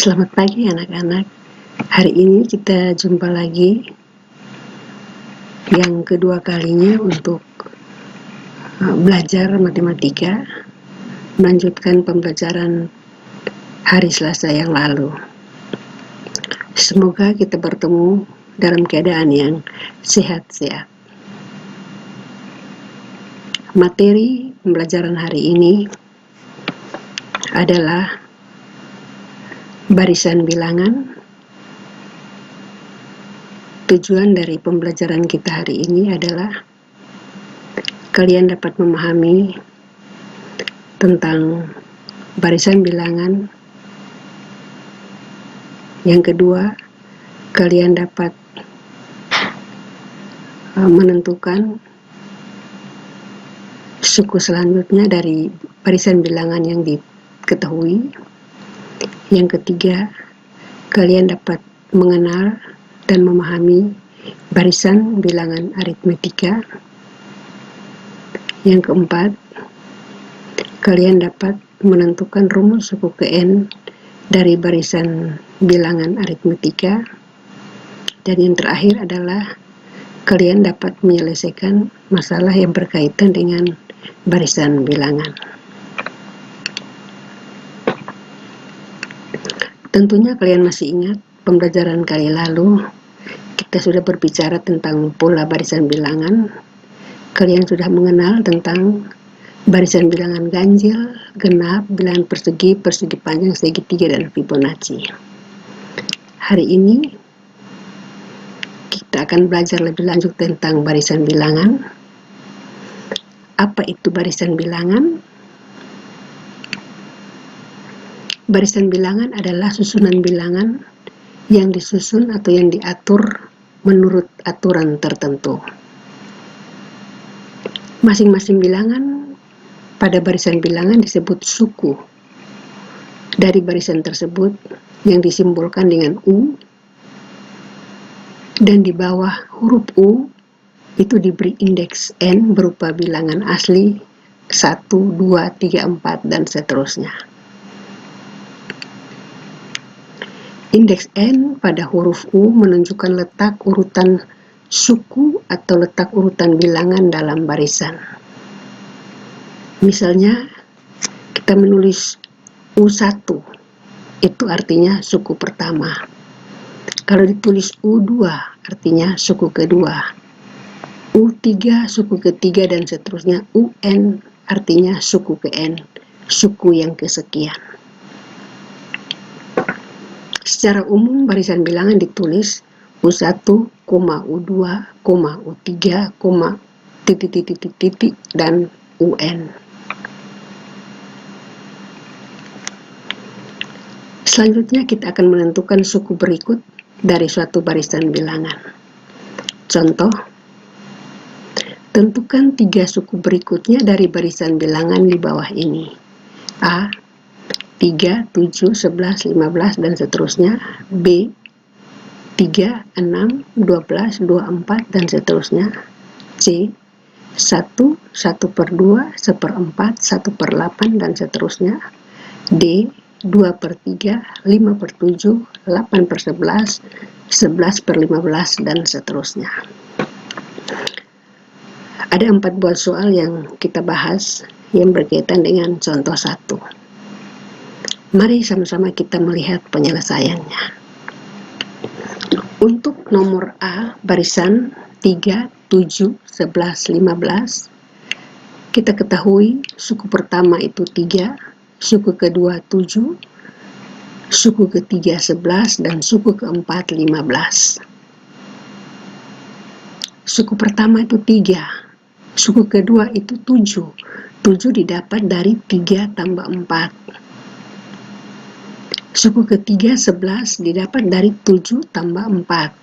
Selamat pagi anak-anak. Hari ini kita jumpa lagi yang kedua kalinya untuk belajar matematika, melanjutkan pembelajaran hari Selasa yang lalu. Semoga kita bertemu dalam keadaan yang sehat-sehat. Materi pembelajaran hari ini adalah barisan bilangan. Tujuan dari pembelajaran kita hari ini adalah kalian dapat memahami tentang barisan bilangan. Yang kedua, kalian dapat menentukan suku selanjutnya dari barisan bilangan yang diketahui. Yang ketiga, kalian dapat mengenal dan memahami barisan bilangan aritmetika. Yang keempat, kalian dapat menentukan rumus suku ke N dari barisan bilangan aritmetika. Dan yang terakhir adalah kalian dapat menyelesaikan masalah yang berkaitan dengan barisan bilangan. Tentunya kalian masih ingat pembelajaran kali lalu kita sudah berbicara tentang pola barisan bilangan. Kalian sudah mengenal tentang barisan bilangan ganjil, genap, bilangan persegi, persegi panjang, segitiga, dan Fibonacci. Hari ini kita akan belajar lebih lanjut tentang barisan bilangan. Apa itu barisan bilangan? Barisan bilangan adalah susunan bilangan yang disusun atau yang diatur menurut aturan tertentu. Masing-masing bilangan pada barisan bilangan disebut suku. Dari barisan tersebut yang disimbolkan dengan U, dan di bawah huruf U itu diberi indeks N berupa bilangan asli 1, 2, 3, 4, dan seterusnya. Indeks N pada huruf U menunjukkan letak urutan suku atau letak urutan bilangan dalam barisan. Misalnya, kita menulis U1, itu artinya suku pertama. Kalau ditulis U2, artinya suku kedua. U3, suku ketiga, dan seterusnya. UN, artinya suku ke N, suku yang kesekian. Secara umum, barisan bilangan ditulis U1, U2, U3, titik, dan UN. Selanjutnya kita akan menentukan suku berikut dari suatu barisan bilangan. Contoh, tentukan 3 suku berikutnya dari barisan bilangan di bawah ini. A, 3, 7, 11, 15, dan seterusnya. B, 3, 6, 12, 24, dan seterusnya. C, 1, 1/2, 1/4, 1/8, dan seterusnya. D, 2/3, 5/7, 8/11, 11/15, dan seterusnya. Ada 4 buah soal yang kita bahas yang berkaitan dengan contoh 1. Mari sama-sama kita melihat penyelesaiannya. Untuk nomor A, barisan 3, 7, 11, 15, kita ketahui suku pertama itu 3, suku kedua 7, suku ketiga 11, dan suku keempat 15. Suku pertama itu 3, suku kedua itu 7. 7 didapat dari 3 tambah 4. Suku ketiga 11 didapat dari 7 tambah 4.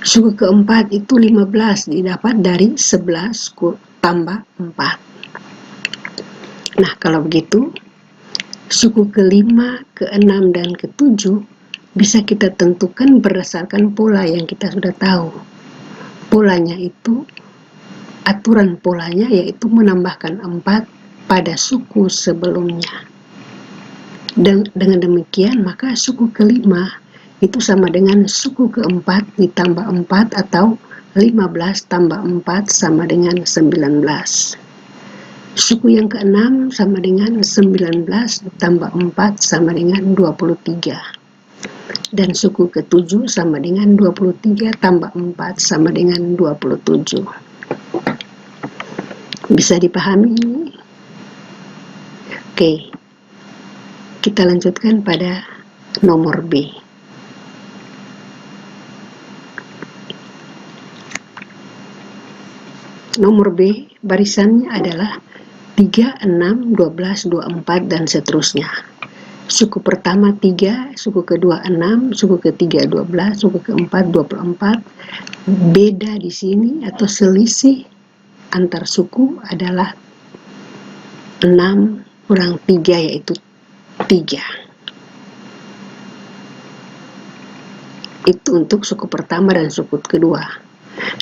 Suku keempat itu 15 didapat dari 11 tambah 4. Nah, kalau begitu, suku kelima, keenam, dan ketujuh bisa kita tentukan berdasarkan pola yang kita sudah tahu. Polanya itu, aturan polanya yaitu menambahkan 4 pada suku sebelumnya. Dengan demikian, maka suku kelima itu sama dengan suku keempat ditambah 4 atau 15 tambah 4 sama dengan 19. Suku yang keenam sama dengan 19 tambah 4 sama dengan 23. Dan suku ketujuh sama dengan 23 tambah 4 sama dengan 27. Bisa dipahami? Oke. Kita lanjutkan pada nomor B. Nomor B, barisannya adalah 3, 6, 12, 24, dan seterusnya. Suku pertama 3, suku kedua 6, suku ketiga 12, suku keempat 24. Beda di sini atau selisih antar suku adalah 6 kurang 3, yaitu 3. Itu untuk suku pertama dan suku kedua.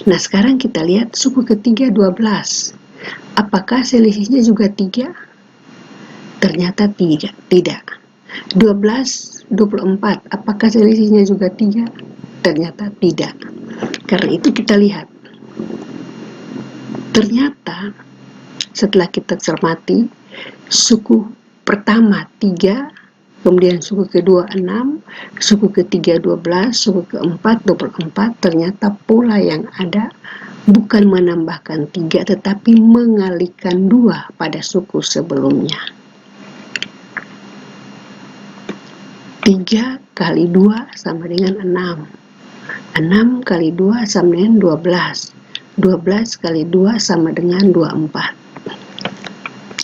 Nah, sekarang kita lihat suku ketiga 12. Apakah selisihnya juga 3? Ternyata tidak. 12, 24. Apakah selisihnya juga 3? Ternyata tidak. Karena itu kita lihat. Ternyata setelah kita cermati, suku pertama 3, kemudian suku kedua 6, suku ketiga 12, suku keempat 24, ternyata pola yang ada bukan menambahkan 3 tetapi mengalihkan 2 pada suku sebelumnya. 3 kali 2 sama dengan 6. 6 kali 2 sama dengan 12. 12 kali 2 sama dengan 24.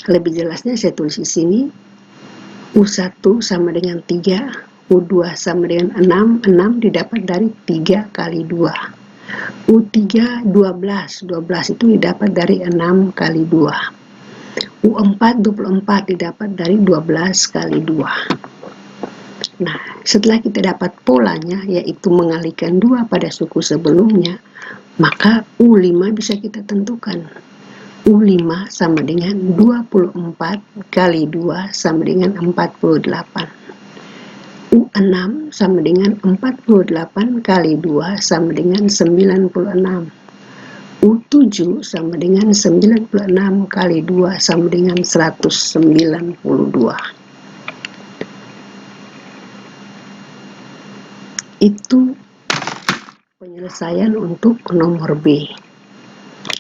Lebih jelasnya saya tulis di sini. U1 sama dengan 3, U2 sama dengan 6, 6 didapat dari 3 kali 2. U3 12, 12 itu didapat dari 6 kali 2. U4 24 didapat dari 12 kali 2. Nah, setelah kita dapat polanya, yaitu mengalihkan 2 pada suku sebelumnya, maka U5 bisa kita tentukan. U5 sama dengan 24 kali 2 sama dengan 48. U6 sama dengan 48 kali 2 sama dengan 96. U7 sama dengan 96 kali 2 sama dengan 192. Itu penyelesaian untuk nomor B.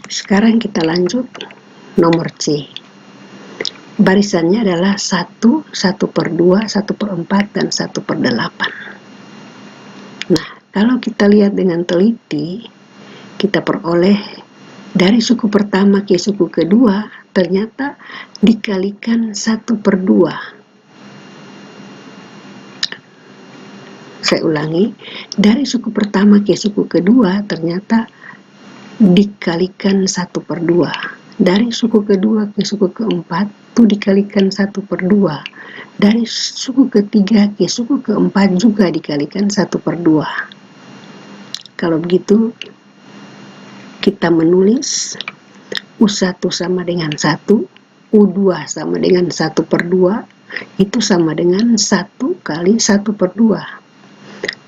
Sekarang kita lanjut nomor C. Barisannya adalah 1, 1/2, 1/4, dan 1/8. Nah, kalau kita lihat dengan teliti, kita peroleh dari suku pertama ke suku kedua, ternyata dikalikan 1/2. Saya ulangi, dari suku pertama ke suku kedua, ternyata dikalikan 1/2. Dari suku kedua ke suku keempat itu dikalikan 1/2. Dari suku ketiga ke suku keempat juga dikalikan 1/2. Kalau begitu kita menulis U1 sama dengan 1, U2 sama dengan 1/2, itu sama dengan 1 kali 1/2.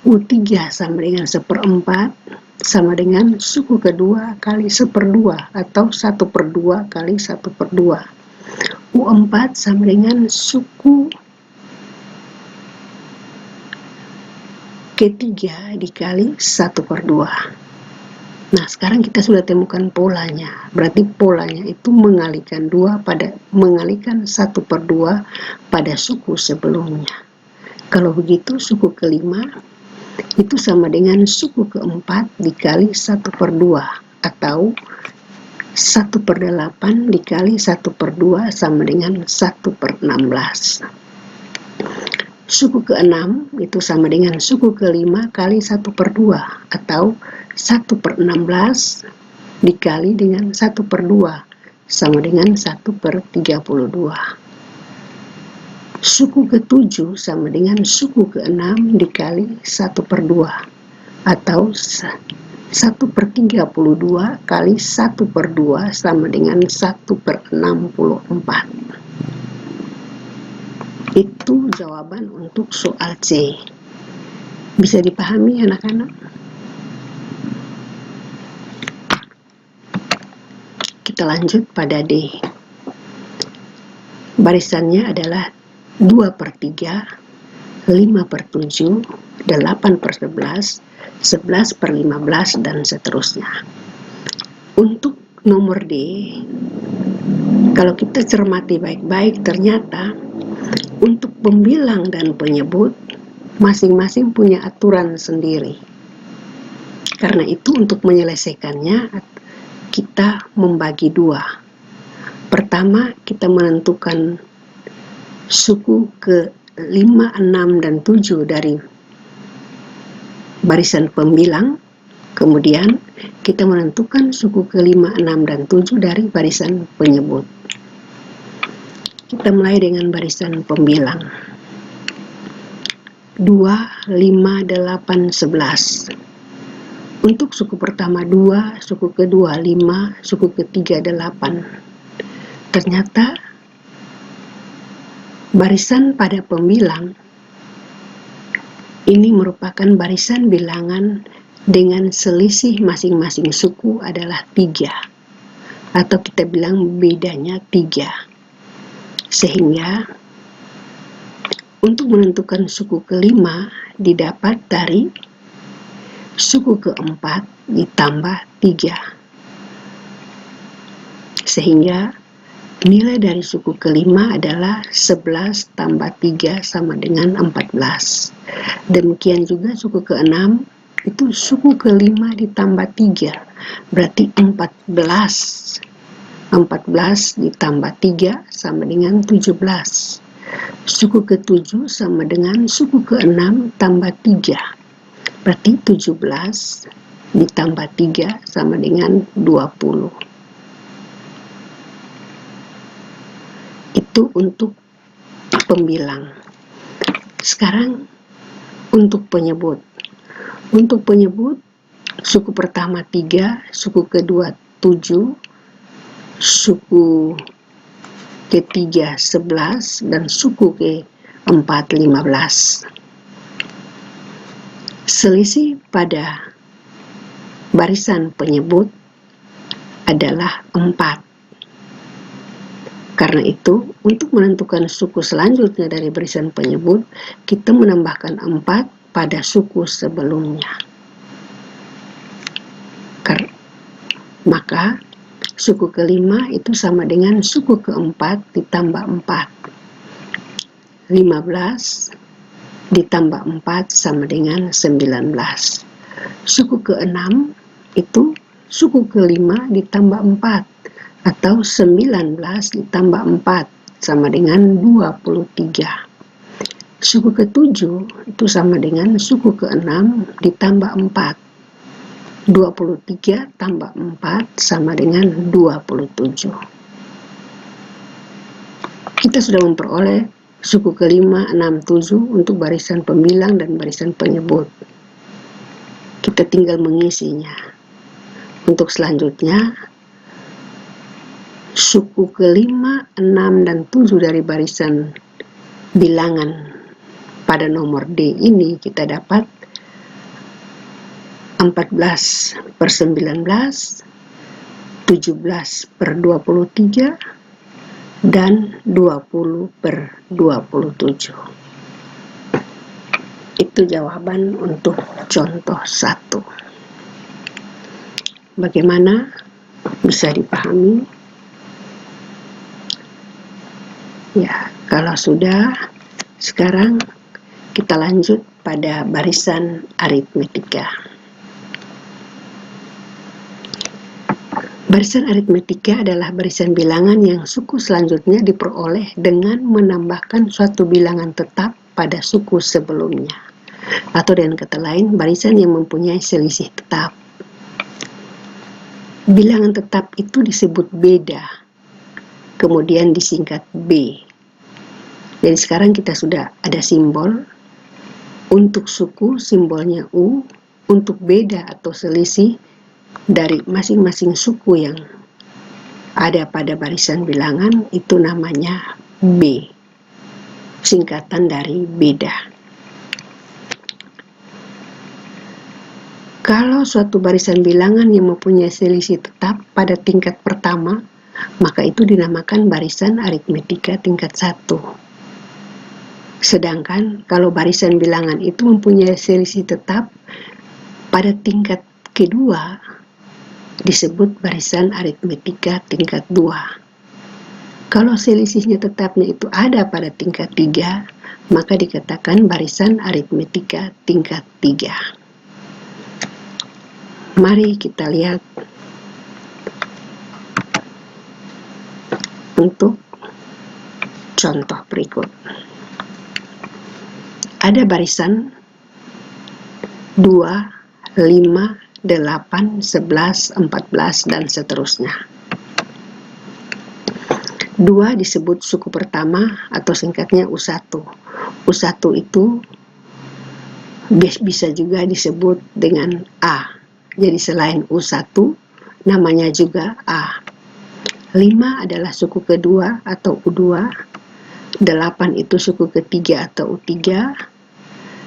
U3 sama dengan 1/4, sama dengan suku kedua kali 1/2 atau 1/2 kali 1/2. U4 sama dengan suku ketiga dikali 1/2. Nah, sekarang kita sudah temukan polanya. Berarti polanya itu mengalihkan 1/2 pada suku sebelumnya. Kalau begitu, suku kelima itu sama dengan suku keempat dikali 1/2 atau 1/8 dikali 1/2 sama dengan 1/16. Suku keenam itu sama dengan suku kelima kali 1/2 atau 1/16 dikali dengan 1/2 sama dengan 1/32. Suku ketujuh sama dengan suku keenam dikali 1/2 atau 1/32 kali 1/2 sama dengan 1/64. Itu jawaban untuk soal C. Bisa dipahami anak-anak? Kita lanjut pada D. Barisannya adalah 2/3, 5/7, 8/11, 11/15, dan seterusnya. Untuk nomor D, kalau kita cermati baik-baik, ternyata untuk pembilang dan penyebut masing-masing punya aturan sendiri. Karena itu untuk menyelesaikannya kita membagi dua. Pertama, kita menentukan suku ke 5, 6, dan 7 dari barisan pembilang. Kemudian kita menentukan suku ke 5, 6, dan 7 dari barisan penyebut. Kita mulai dengan barisan pembilang. 2, 5, 8, 11. Untuk suku pertama 2, suku kedua 5, suku ketiga 8. Ternyata barisan pada pembilang ini merupakan barisan bilangan dengan selisih masing-masing suku adalah 3, atau kita bilang bedanya 3. Sehingga untuk menentukan suku kelima didapat dari suku keempat ditambah 3. Sehingga nilai dari suku kelima adalah 11 tambah 3 sama dengan 14. Demikian juga suku keenam, itu suku kelima ditambah 3, berarti 14. 14 ditambah 3 sama dengan 17. Suku ketujuh sama dengan suku keenam tambah 3, berarti 17 ditambah 3 sama dengan 20. Itu untuk pembilang. Sekarang untuk penyebut. Untuk penyebut, suku pertama 3, suku kedua 7, suku ketiga 11, dan suku keempat 15. Selisih pada barisan penyebut adalah 4. Karena itu, untuk menentukan suku selanjutnya dari barisan penyebut, kita menambahkan 4 pada suku sebelumnya. Maka, suku kelima itu sama dengan suku keempat ditambah 4. 15 ditambah 4 sama dengan 19. Suku keenam itu suku kelima ditambah 4. Atau 19 ditambah 4 sama dengan 23. Suku ketujuh itu sama dengan suku keenam ditambah 4. 23 tambah 4 sama dengan 27. Kita sudah memperoleh suku kelima, 6, 7 untuk barisan pembilang dan barisan penyebut. Kita tinggal mengisinya. Untuk selanjutnya, suku kelima, 6, dan 7 dari barisan bilangan pada nomor D ini kita dapat 14/19, 17/23, dan 20/27. Itu jawaban untuk contoh 1. Bagaimana? Bisa dipahami? Ya, kalau sudah, sekarang kita lanjut pada barisan aritmetika. Barisan aritmetika adalah barisan bilangan yang suku selanjutnya diperoleh dengan menambahkan suatu bilangan tetap pada suku sebelumnya. Atau dengan kata lain, barisan yang mempunyai selisih tetap. Bilangan tetap itu disebut beda, kemudian disingkat B. Jadi sekarang kita sudah ada simbol. Untuk suku simbolnya U, untuk beda atau selisih dari masing-masing suku yang ada pada barisan bilangan itu namanya B. singkatan dari beda. Kalau suatu barisan bilangan yang mempunyai selisih tetap pada tingkat pertama, maka itu dinamakan barisan aritmetika tingkat 1. Sedangkan kalau barisan bilangan itu mempunyai selisih tetap pada tingkat kedua, disebut barisan aritmetika tingkat 2. Kalau selisihnya tetapnya itu ada pada tingkat 3, maka dikatakan barisan aritmetika tingkat 3. Mari kita lihat untuk contoh berikut. Ada barisan 2, 5, 8, 11, 14, dan seterusnya. 2 disebut suku pertama atau singkatnya U1. U1 itu bisa juga disebut dengan A. Jadi selain U1, namanya juga A. 5 adalah suku kedua atau U2. 8 itu suku ketiga atau U3.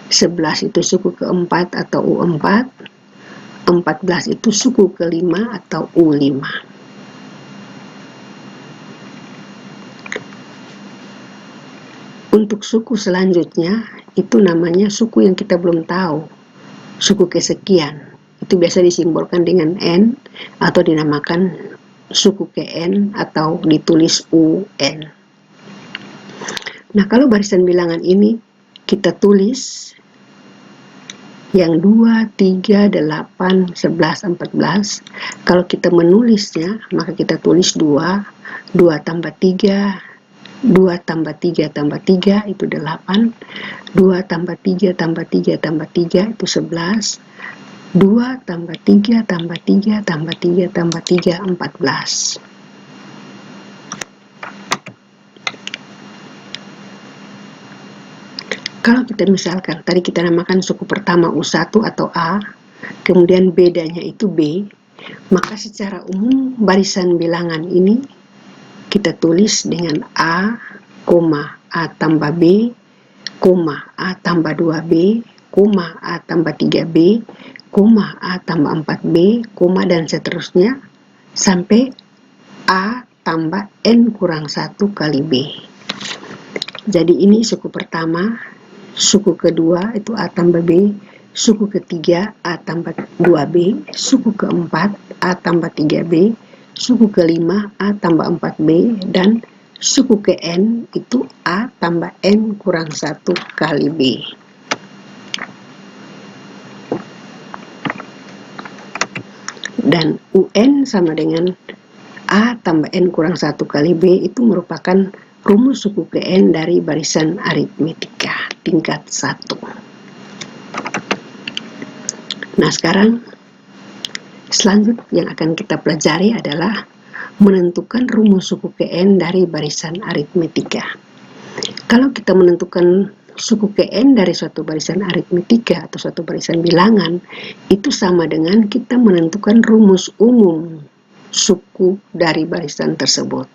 11 itu suku keempat atau U4. 14 itu suku kelima atau U5. Untuk suku selanjutnya, itu namanya suku yang kita belum tahu, suku kesekian. Itu biasa disimbolkan dengan N atau dinamakan suku Kn atau ditulis UN. Nah, kalau barisan bilangan ini kita tulis yang 2, 3, 8, 11, 14. Kalau kita menulisnya, maka kita tulis 2, 2 tambah 3, 2 tambah 3 tambah 3 itu 8, 2 tambah 3 tambah 3 tambah 3 itu 11, 2 tambah 3 tambah 3 tambah 3 tambah 3, 14. Kalau kita misalkan, tadi kita namakan suku pertama U1 atau A, kemudian bedanya itu B, maka secara umum barisan bilangan ini kita tulis dengan A, A tambah B, A tambah 2B, A tambah 3B, A tambah 4B, dan seterusnya sampai A tambah N kurang 1 kali B. Jadi ini suku pertama, suku kedua itu A tambah B, suku ketiga A tambah 2B, suku keempat A tambah 3B, suku kelima A tambah 4B, dan suku ke N itu A tambah N kurang 1 kali B. Dan UN sama dengan A tambah N kurang 1 kali B itu merupakan rumus suku ke N dari barisan aritmetika tingkat 1. Nah, sekarang selanjutnya yang akan kita pelajari adalah menentukan rumus suku Kn dari barisan aritmetika. Kalau kita menentukan suku Kn dari suatu barisan aritmetika atau suatu barisan bilangan, itu sama dengan kita menentukan rumus umum suku dari barisan tersebut.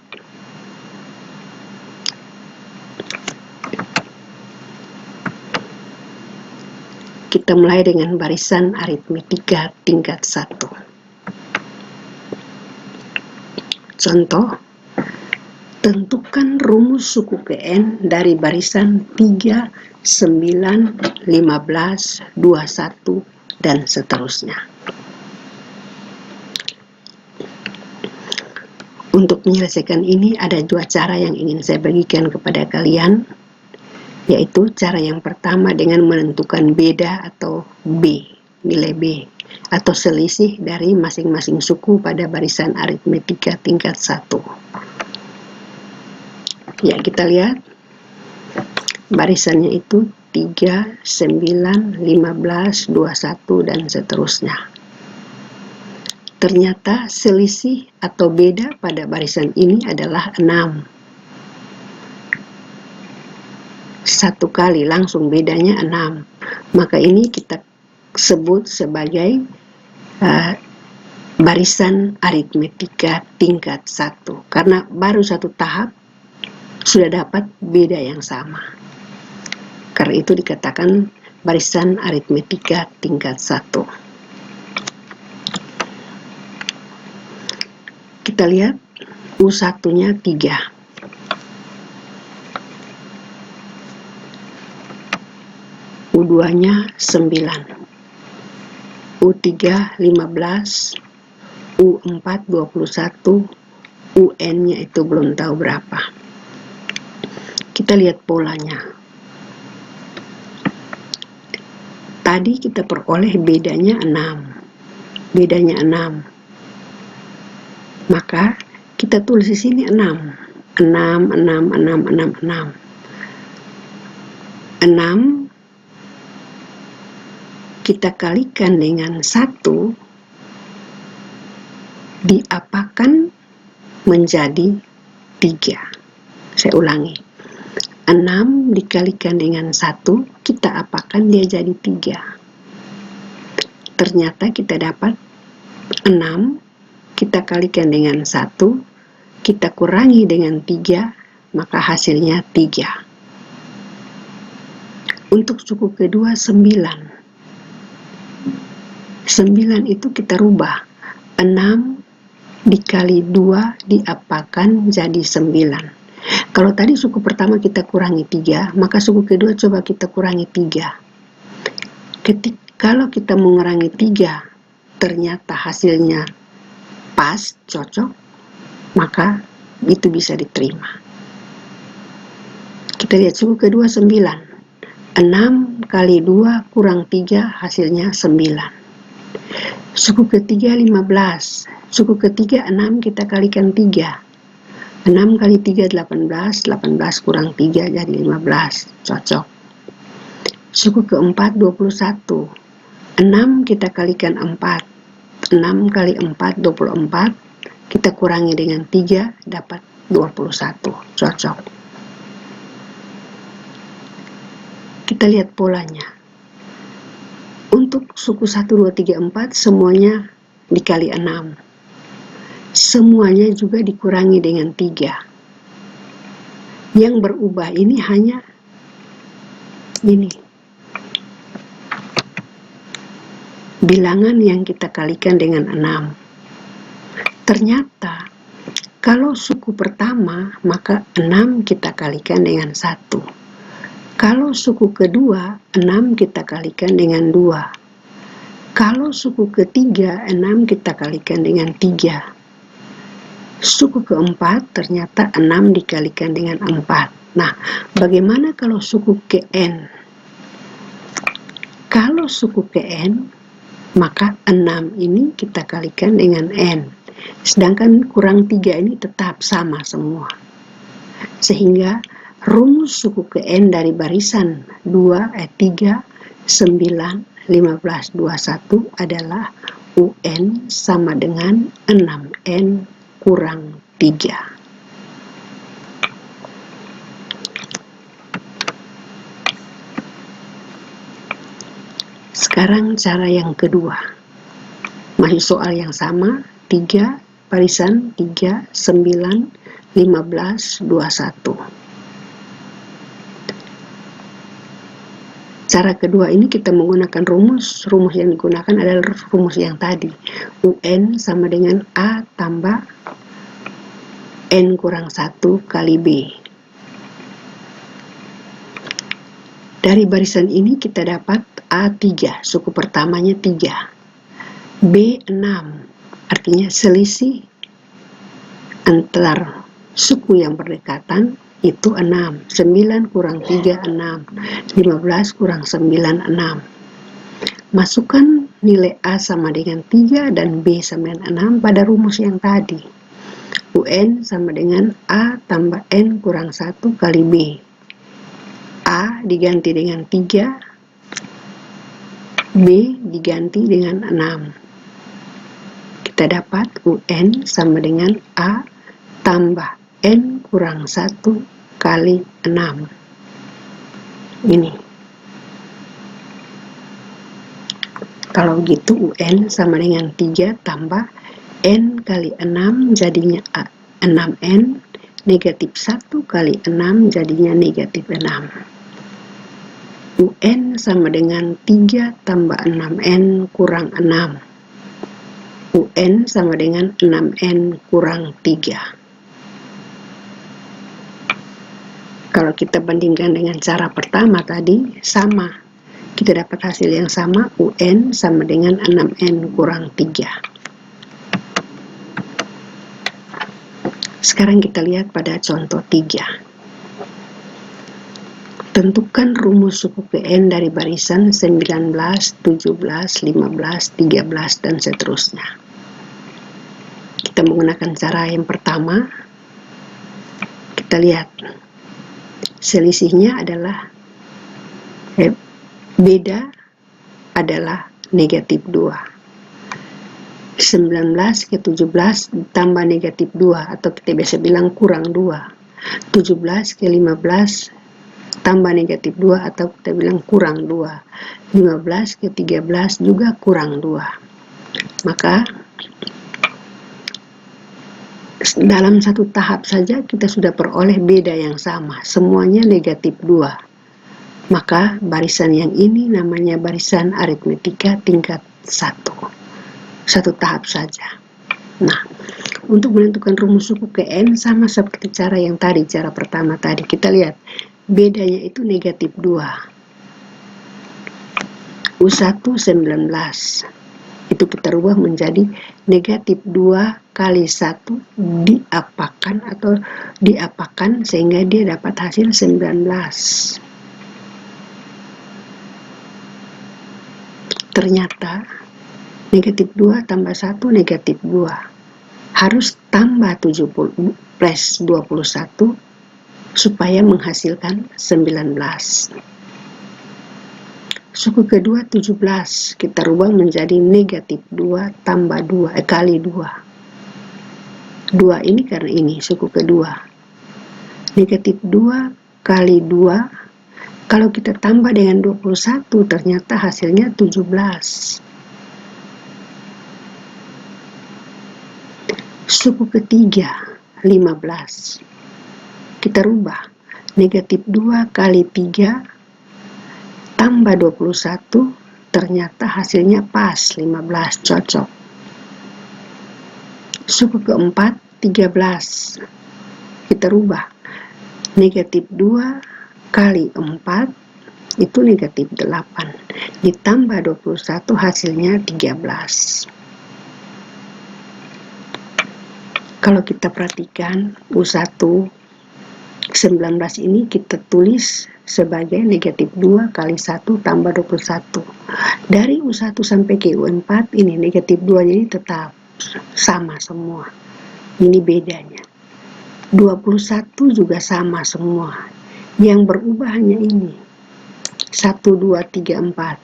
Kita mulai dengan barisan aritmetika tingkat 1. Contoh, tentukan rumus suku Kn dari barisan 3, 9, 15, 21, dan seterusnya. Untuk menyelesaikan ini ada dua cara yang ingin saya bagikan kepada kalian, yaitu cara yang pertama dengan menentukan beda atau B, nilai B, atau selisih dari masing-masing suku pada barisan aritmetika tingkat 1. Ya, kita lihat barisannya itu 3, 9, 15, 21, dan seterusnya. Ternyata selisih atau beda pada barisan ini adalah 6. Satu kali langsung bedanya 6. Maka ini kita sebut sebagai barisan aritmetika tingkat 1. Karena baru satu tahap sudah dapat beda yang sama. dasar itu dikatakan barisan aritmetika tingkat 1. Kita lihat U1-nya 3. U2-nya 9. U3 15. U4 21. UN-nya itu belum tahu berapa. Kita lihat polanya. Tadi kita peroleh bedanya 6. Bedanya 6. Maka kita tulis di sini 6. 6, 6, 6, 6, 6. 6 kita kalikan dengan 1 diapakan menjadi 3. Saya ulangi. 6 dikalikan dengan 1, kita apakan dia jadi 3. Ternyata kita dapat 6, kita kalikan dengan 1, kita kurangi dengan 3, maka hasilnya 3. Untuk suku kedua 9. 9 itu kita rubah. 6 dikali 2 diapakan jadi 9. Kalau tadi suku pertama kita kurangi 3, maka suku kedua coba kita kurangi 3. Kalau kita mengurangi 3, ternyata hasilnya pas, cocok, maka itu bisa diterima. Kita lihat suku kedua 9. 6 kali 2 kurang 3 hasilnya 9. Suku ketiga 15. Suku ketiga 6 kita kalikan 3. 6 kali 3 18. 18 kurang 3 jadi 15. Cocok. Suku keempat 21. 6 kita kalikan 4. 6 kali 4 24. Kita kurangi dengan 3 dapat 21. Cocok. Kita lihat polanya. Untuk suku 1, 2, 3, 4 semuanya dikali 6. Semuanya juga dikurangi dengan 3. Yang berubah ini hanya ini. Bilangan yang kita kalikan dengan 6. Ternyata kalau suku pertama maka 6 kita kalikan dengan 1. Kalau suku kedua, 6 kita kalikan dengan 2. Kalau suku ketiga, 6 kita kalikan dengan 3. Suku keempat, ternyata 6 dikalikan dengan 4. Nah, bagaimana kalau suku ke N? Kalau suku ke N, maka 6 ini kita kalikan dengan N. Sedangkan kurang 3 ini tetap sama semua. Sehingga rumus suku ke N dari barisan 3, 9, 15, 21 adalah UN sama dengan 6N kurang 3. Sekarang cara yang kedua. Masih soal yang sama, 3, barisan 3, 9, 15, 21. Cara kedua ini kita menggunakan rumus yang digunakan adalah rumus yang tadi. UN sama dengan A tambah N kurang 1 kali B. Dari barisan ini kita dapat A3, suku pertamanya 3. B 6, artinya selisih antar suku yang berdekatan itu 6. 9 kurang 3, 6. 15 kurang 9, 6. Masukkan nilai A sama dengan 3 dan B sama dengan 6 pada rumus yang tadi. UN sama dengan A tambah N kurang 1 kali B. A diganti dengan 3, B diganti dengan 6. Kita dapat UN sama dengan A tambah N kurang 1 kali 6. Ini. Kalau gitu UN sama dengan 3 tambah N kali 6 jadinya 6N. Negatif 1 kali 6 jadinya negatif 6. UN sama dengan 3 tambah 6N kurang 6. UN sama dengan 6N kurang 3. Kalau kita bandingkan dengan cara pertama tadi, sama. Kita dapat hasil yang sama, UN sama dengan 6N kurang 3. Sekarang kita lihat pada contoh 3. Tentukan rumus suku PN dari barisan 19, 17, 15, 13, dan seterusnya. Kita menggunakan cara yang pertama. Kita lihat. Selisihnya adalah beda adalah negatif 2. 19 ke 17 tambah negatif 2, atau kita biasa bilang kurang 2. 17 ke 15 tambah negatif 2, atau kita bilang kurang 2. 15 ke 13 juga kurang 2. Maka dalam satu tahap saja kita sudah peroleh beda yang sama, semuanya negatif 2. Maka barisan yang ini namanya barisan aritmetika tingkat 1. Satu tahap saja. Nah, untuk menentukan rumus suku KN sama seperti cara yang tadi, cara pertama tadi. Kita lihat, bedanya itu negatif 2. U1 19. Itu kita rubah menjadi negatif 2 kali 1 diapakan atau diapakan sehingga dia dapat hasil 19. Ternyata negatif 2 tambah 1 negatif 2. Harus tambah 70 plus 21 supaya menghasilkan 19. Suku kedua 17 kita rubah menjadi negatif 2 tambah 2 kali 2. 2 ini karena ini suku kedua. Negatif 2 kali 2, kalau kita tambah dengan 21 ternyata hasilnya 17. Suku ketiga 15. Kita rubah negatif 2 kali 3 tambah 21, ternyata hasilnya pas 15, cocok. Suku keempat 13. Kita rubah negatif 2 kali 4 itu negatif 8 ditambah 21 hasilnya 13. Kalau kita perhatikan U1 19 ini kita tulis sebagai negatif 2 kali 1 tambah 21. Dari U1 sampai ke U4 ini negatif 2 jadi tetap sama semua. Ini bedanya. 21 juga sama semua. Yang berubah hanya ini. 1, 2, 3, 4.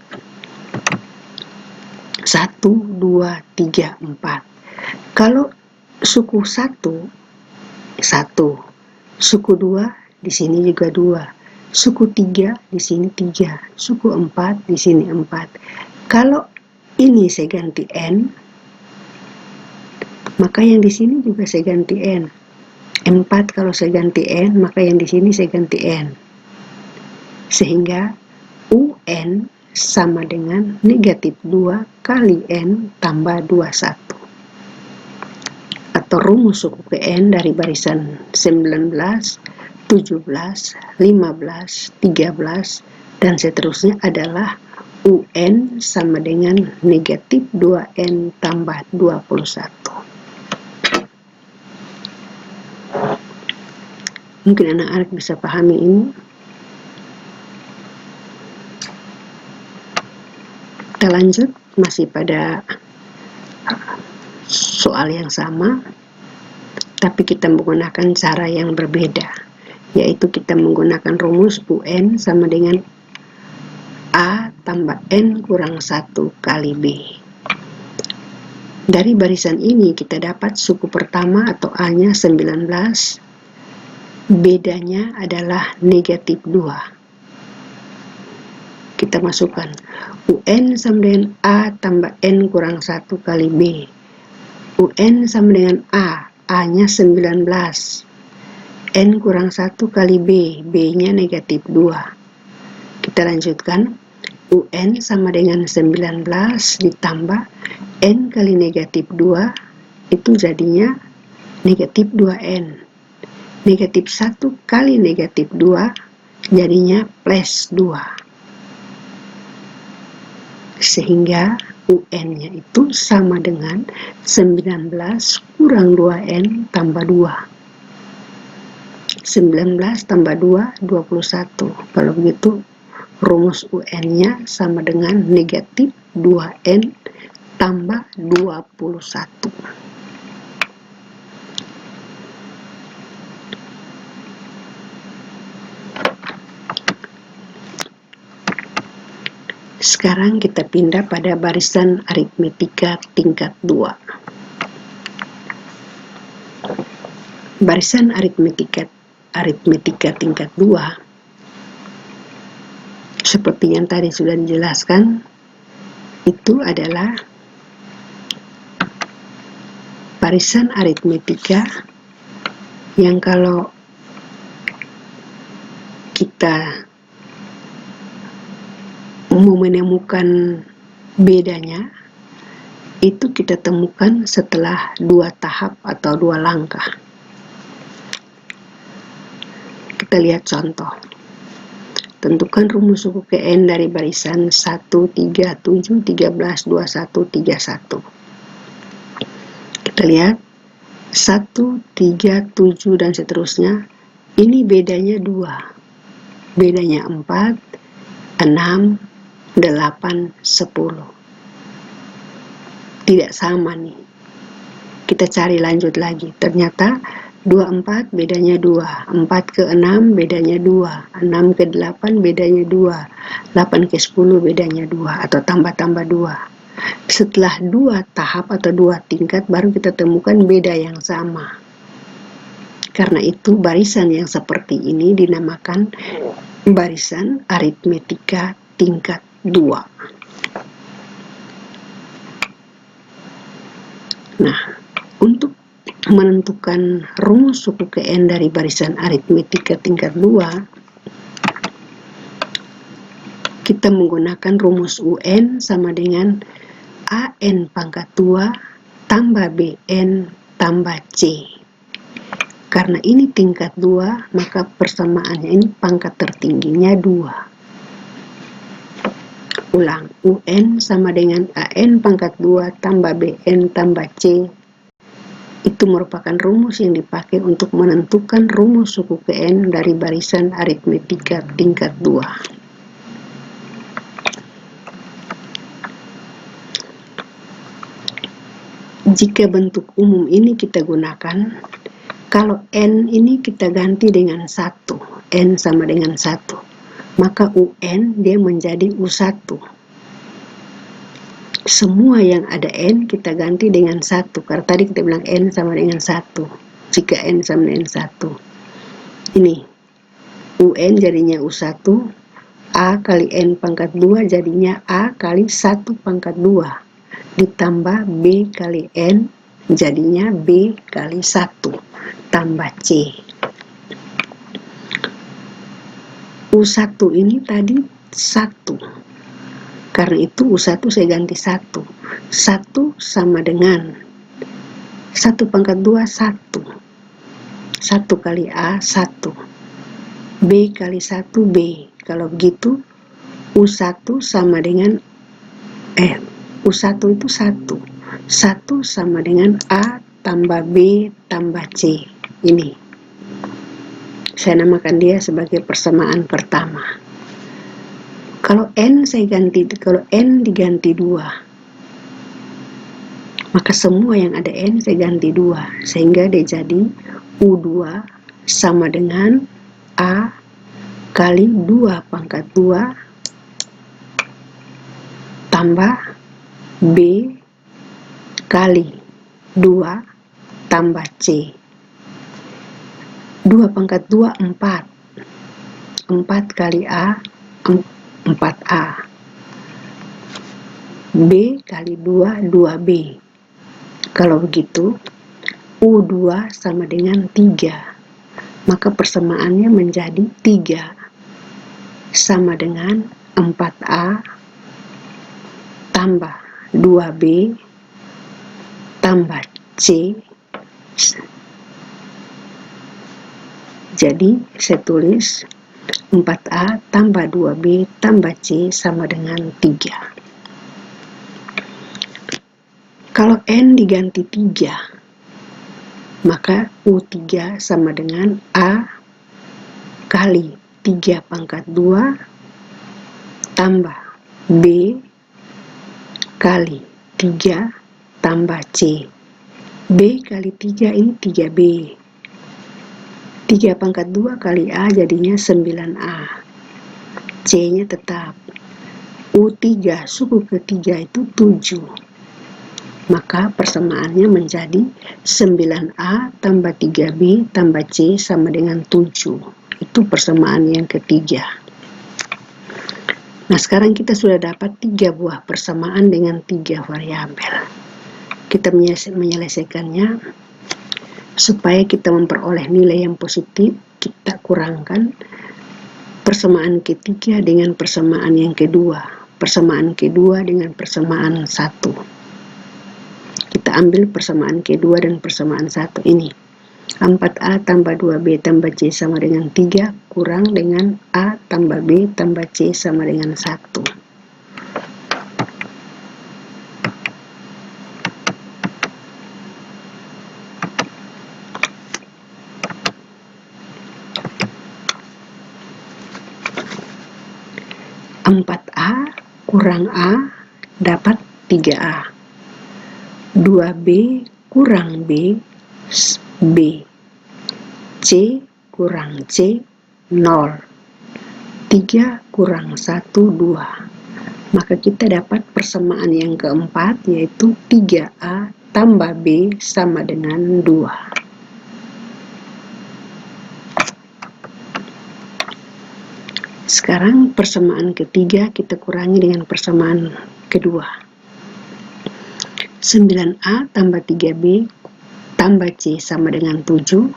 1, 2, 3, 4. Kalau suku 1, 1. Suku 2 di sini juga 2. Suku 3 di sini 3. Suku 4 di sini 4. Kalau ini saya ganti N, maka yang di sini juga saya ganti N. 4 kalau saya ganti N, maka yang di sini saya ganti N. Sehingga UN sama dengan negatif 2 kali N tambah 21. Atau rumus suku PN dari barisan 19, 17, 15, 13, dan seterusnya adalah UN sama dengan negatif 2N tambah 21. Mungkin anak-anak bisa pahami ini. Kita lanjut, masih pada soal yang sama, tapi kita menggunakan cara yang berbeda, yaitu kita menggunakan rumus UN sama dengan A tambah N kurang 1 kali B. Dari barisan ini kita dapat suku pertama atau A-nya 19, bedanya adalah negatif 2. Kita masukkan UN sama dengan A tambah N kurang 1 kali B. UN sama dengan A, A-nya 19. N kurang 1 kali B, B-nya negatif 2. Kita Kita lanjutkan. UN sama dengan 19 ditambah N kali negatif 2, itu jadinya negatif 2N. Negatif 1 kali negatif 2 jadinya plus 2. Sehingga UN-nya itu sama dengan 19 kurang 2N tambah 2. 19 tambah 2, 21. Kalau begitu, rumus UN-nya sama dengan negatif 2N tambah 21. Sekarang kita pindah pada barisan aritmetika tingkat 2. Barisan aritmetika tingkat 2, seperti yang tadi sudah dijelaskan, itu adalah barisan aritmetika yang kalau kita mau menemukan bedanya, itu kita temukan setelah 2 tahap atau 2 langkah. Kita lihat contoh. Tentukan rumus suku ke N dari barisan 1, 3, 7, 13, 21, 31. Kita lihat 1, 3, 7, dan seterusnya. Ini bedanya 2. Bedanya 4, 6, 8, 10. Tidak sama nih. Kita cari lanjut lagi. Ternyata 24 bedanya 2, 4 ke 6 bedanya 2, 6 ke 8 bedanya 2, 8 ke 10 bedanya 2, atau tambah-tambah 2. Setelah 2 tahap atau 2 tingkat baru kita temukan beda yang sama. Karena itu barisan yang seperti ini dinamakan barisan aritmetika tingkat 2. Nah, untuk menentukan rumus suku ke N dari barisan aritmetika tingkat 2, kita menggunakan rumus UN sama dengan AN pangkat 2 tambah BN tambah C. Karena ini tingkat 2, maka persamaannya ini pangkat tertingginya 2. Ulang, UN sama dengan AN pangkat 2 tambah BN tambah C. Itu merupakan rumus yang dipakai untuk menentukan rumus suku ke N dari barisan aritmetika tingkat 2. Jika bentuk umum ini kita gunakan, kalau N ini kita ganti dengan 1, N sama dengan 1, maka UN dia menjadi U1. Semua yang ada N kita ganti dengan 1, karena tadi kita bilang N sama dengan 1. Jika N sama dengan 1, ini UN jadinya U1, A kali N pangkat 2 jadinya A kali 1 pangkat 2, ditambah B kali N jadinya B kali 1 tambah C. U1 ini tadi 1. Karena itu U1 saya ganti 1. 1 sama dengan 1 pangkat 2, 1. 1 kali A, 1. B kali 1, B. Kalau begitu, U1 sama dengan U1 itu 1. 1 sama dengan A tambah B tambah C. Ini. Saya namakan dia sebagai persamaan pertama. Kalau N diganti 2, maka semua yang ada N saya ganti 2, sehingga dia jadi U2 sama dengan A kali 2 pangkat 2 tambah B kali 2 tambah C. 2 pangkat 2, 4. 4 kali A, 4A. B kali 2, 2B. Kalau begitu, U2 sama dengan 3. Maka persamaannya menjadi 3. sama dengan 4A tambah 2B tambah C. Jadi saya tulis 4A tambah 2B tambah C sama dengan 3. Kalau N diganti 3, maka U3 sama dengan A kali 3 pangkat 2 tambah B kali 3 tambah C. B kali 3 ini 3B. 3 pangkat 2 kali A jadinya 9A. C-nya tetap. U3 suku ketiga itu 7. Maka persamaannya menjadi 9A tambah 3B tambah C sama dengan 7. Itu persamaan yang ketiga. Nah, sekarang kita sudah dapat 3 buah persamaan dengan 3 variabel. Kita menyelesaikannya supaya kita memperoleh nilai yang positif. Kita kurangkan persamaan ketiga dengan persamaan yang kedua, persamaan kedua dengan persamaan 1. Kita ambil persamaan kedua dan persamaan 1 ini. 4A tambah 2B tambah C sama dengan 3 kurang dengan A tambah B tambah C sama dengan 1. A kurang A dapat 3A. 2B kurang B, B. C kurang C, 0. 3 kurang 1, 2. Maka kita dapat persamaan yang keempat, yaitu 3A tambah B sama dengan 2. Sekarang persamaan ketiga kita kurangi dengan persamaan kedua. 9A tambah 3B tambah C sama dengan 7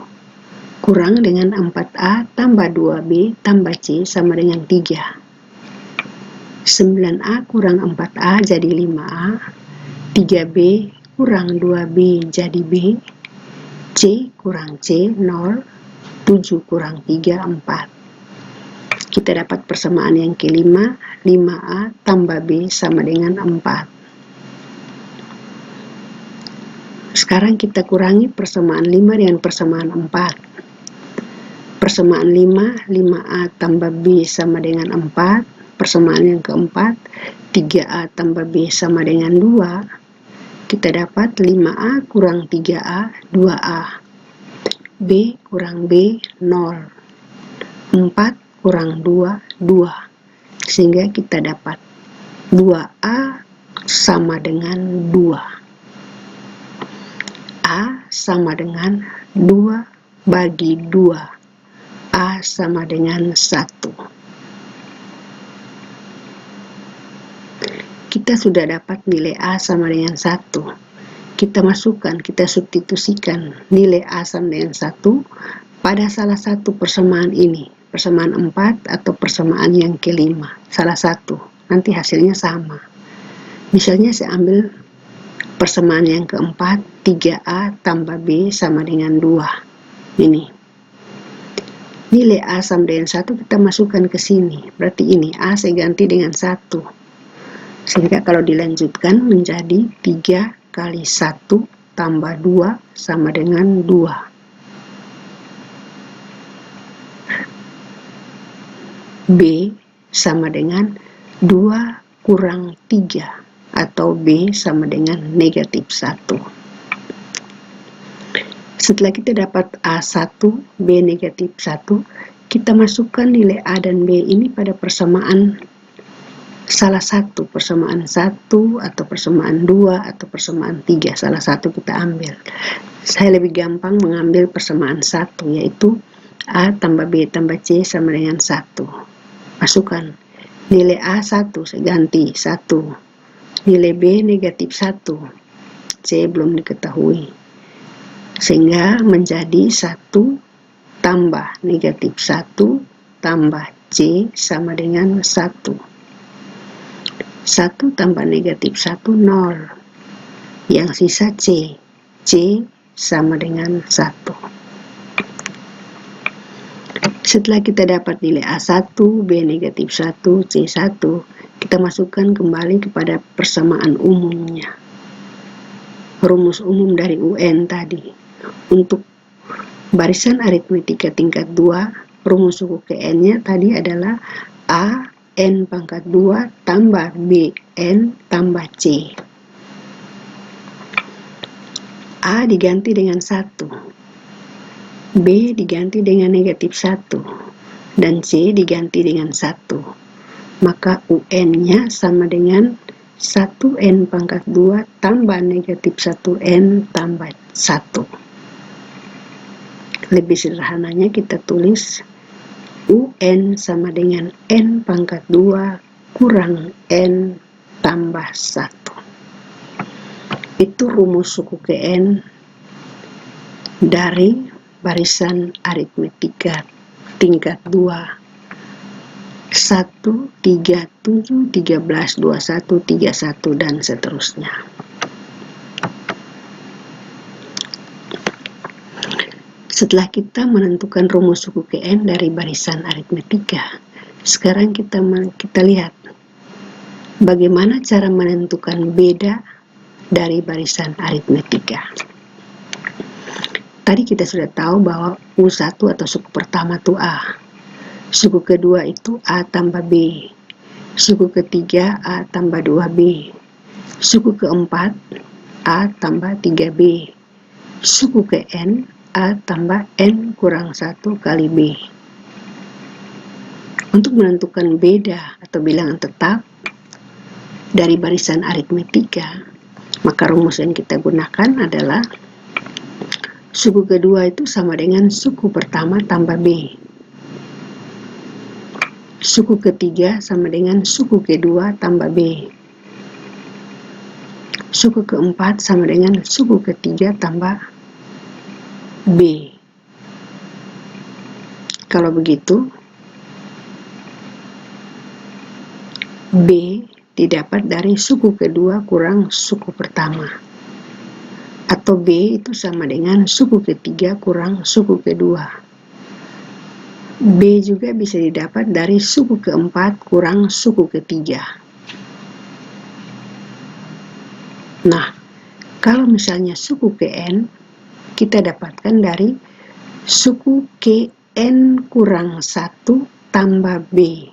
kurang dengan 4A tambah 2B tambah C sama dengan 3. 9A kurang 4A jadi 5A, 3B kurang 2B jadi B, C kurang C 0, 7 kurang 3 4. Kita dapat persamaan yang kelima, 5A tambah B sama dengan 4. Sekarang kita kurangi persamaan 5 dengan persamaan 4. Persamaan 5, 5A tambah B sama dengan 4. Persamaan yang keempat, 3A tambah B sama dengan 2. Kita dapat 5A kurang 3A, 2A. B kurang B, 0. 4 kurang 2, 2. Sehingga kita dapat 2A sama dengan 2. A sama dengan 2 bagi 2. A sama dengan 1. Kita sudah dapat nilai A sama dengan 1. Kita masukkan, kita substitusikan nilai A sama dengan 1 pada salah satu persamaan ini. Persamaan 4 atau persamaan yang kelima. Salah satu. Nanti hasilnya sama. Misalnya saya ambil persamaan yang keempat, 3A tambah B sama dengan 2. Ini. Nilai A sama dengan 1 kita masukkan ke sini. Berarti ini A saya ganti dengan 1. Sehingga kalau dilanjutkan menjadi 3 kali 1 tambah 2 sama dengan 2. B sama dengan 2 kurang 3. Atau B sama dengan negatif 1. Setelah kita dapat A1, B negatif 1, kita masukkan nilai A dan B ini pada persamaan salah satu, persamaan 1 atau persamaan 2 atau persamaan 3, salah satu kita ambil. Saya lebih gampang mengambil persamaan 1, yaitu A tambah B tambah C sama dengan 1. Masukkan nilai A1, saya ganti 1. Nilai B negatif 1, C belum diketahui, sehingga menjadi 1 tambah negatif 1 tambah C sama dengan 1. 1 tambah negatif 1, 0. Yang sisa C. C sama dengan 1. Setelah kita dapat nilai A1, B negatif 1, C1, kita masukkan kembali kepada persamaan umumnya. Rumus umum dari UN tadi. Untuk barisan aritmetika tingkat 2, rumus suku ke N-nya tadi adalah A N pangkat 2 tambah B N tambah C. A diganti dengan 1, B diganti dengan negatif 1, dan C diganti dengan 1. Maka UN-nya sama dengan 1N pangkat 2 tambah negatif 1N tambah 1. Lebih sederhananya kita tulis UN sama dengan N pangkat 2 kurang N tambah 1. Itu rumus suku ke N dari barisan aritmetika tingkat 2, 1, 3, 7, 13, 21, 31, dan seterusnya. Setelah kita menentukan rumus suku ke N dari barisan aritmetika, sekarang kita lihat bagaimana cara menentukan beda dari barisan aritmetika. Tadi kita sudah tahu bahwa U1 atau suku pertama itu A, suku kedua itu A tambah B, suku ketiga A tambah 2B, suku keempat A tambah 3B, suku ke N A tambah N kurang 1 kali B. Untuk menentukan beda atau bilangan tetap dari barisan aritmetika, maka rumus yang kita gunakan adalah suku kedua itu sama dengan suku pertama tambah B, suku ketiga sama dengan suku kedua tambah B, suku keempat sama dengan suku ketiga tambah B. Kalau begitu, B didapat dari suku kedua kurang suku pertama, atau B itu sama dengan suku ketiga kurang suku kedua. B juga bisa didapat dari suku keempat kurang suku ketiga. Nah, kalau misalnya suku ke N, kita dapatkan dari suku ke N kurang 1 tambah B.